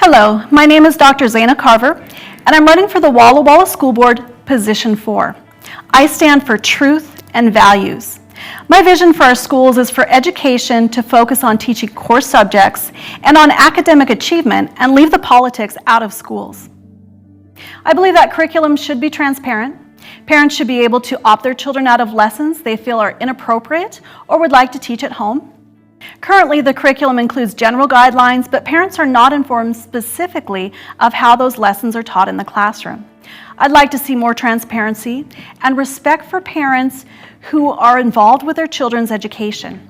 Hello, my name is Dr. Zana Carver, and I'm running for the Walla School Board, Position 4. I stand for truth and values. My vision for our schools is for education to focus on teaching core subjects and on academic achievement and leave the politics out of schools. I believe that curriculum should be transparent. Parents should be able to opt their children out of lessons they feel are inappropriate or would like to teach at home. Currently, the curriculum includes general guidelines, but parents are not informed specifically of how those lessons are taught in the classroom. I'd like to see more transparency and respect for parents who are involved with their children's education.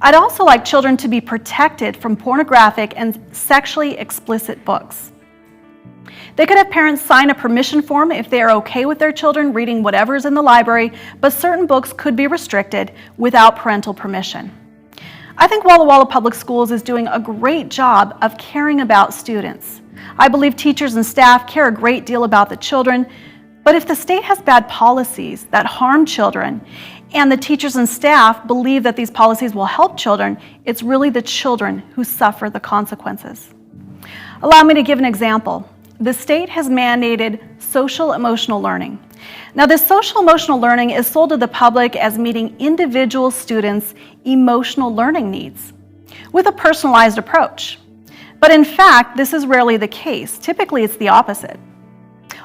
I'd also like children to be protected from pornographic and sexually explicit books. They could have parents sign a permission form if they are okay with their children reading whatever is in the library, but certain books could be restricted without parental permission. I think Walla Public Schools is doing a great job of caring about students. I believe teachers and staff care a great deal about the children, but if the state has bad policies that harm children and the teachers and staff believe that these policies will help children, it's really the children who suffer the consequences. Allow me to give an example. The state has mandated social emotional learning. Now, this social emotional learning is sold to the public as meeting individual students' emotional learning needs with a personalized approach. But in fact, this is rarely the case. Typically, it's the opposite.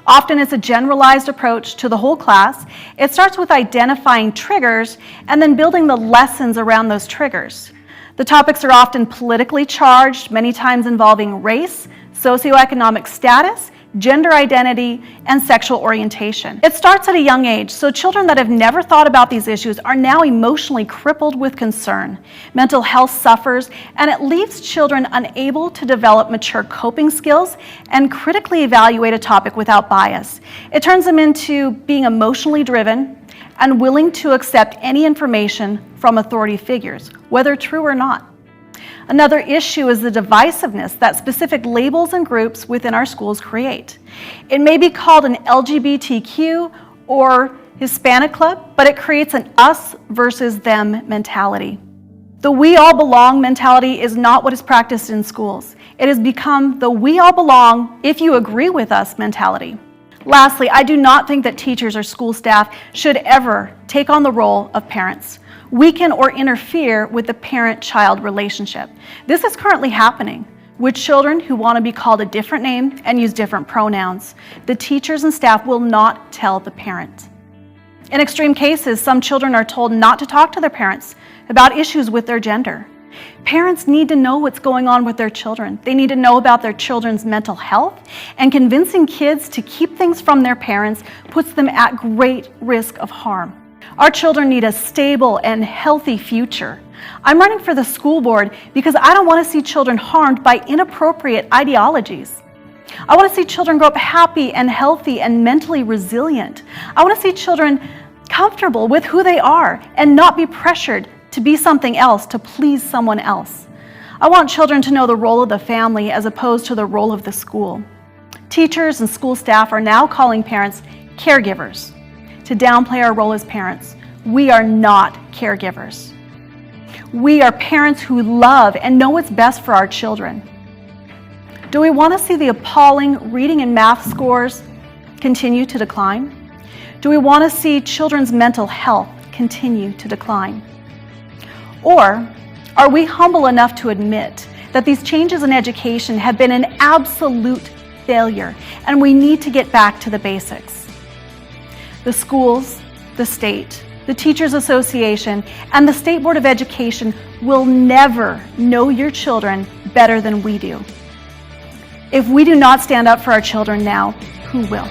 Often, it's a generalized approach to the whole class. It starts with identifying triggers and then building the lessons around those triggers. The topics are often politically charged, many times involving race, socioeconomic status, gender identity, and sexual orientation. It starts at a young age, so children that have never thought about these issues are now emotionally crippled with concern. Mental health suffers, and it leaves children unable to develop mature coping skills and critically evaluate a topic without bias. It turns them into being emotionally driven and willing to accept any information from authority figures, whether true or not. Another issue is the divisiveness that specific labels and groups within our schools create. It may be called an LGBTQ or Hispanic club, but it creates an us versus them mentality. The we all belong mentality is not what is practiced in schools. It has become the we all belong if you agree with us mentality. Lastly, I do not think that teachers or school staff should ever take on the role of parents, weaken or interfere with the parent-child relationship. This is currently happening with children who want to be called a different name and use different pronouns. The teachers and staff will not tell the parent. In extreme cases, some children are told not to talk to their parents about issues with their gender. Parents need to know what's going on with their children. They need to know about their children's mental health, and convincing kids to keep things from their parents puts them at great risk of harm. Our children need a stable and healthy future. I'm running for the school board because I don't want to see children harmed by inappropriate ideologies. I want to see children grow up happy and healthy and mentally resilient. I want to see children comfortable with who they are and not be pressured to be something else to please someone else. I want children to know the role of the family as opposed to the role of the school. Teachers and school staff are now calling parents caregivers to downplay our role as parents. We are not caregivers. We are parents who love and know what's best for our children. Do we want to see the appalling reading and math scores continue to decline? Do we want to see children's mental health continue to decline? Or are we humble enough to admit that these changes in education have been an absolute failure and we need to get back to the basics? The schools, the state, the Teachers Association, and the State Board of Education will never know your children better than we do. If we do not stand up for our children now, who will?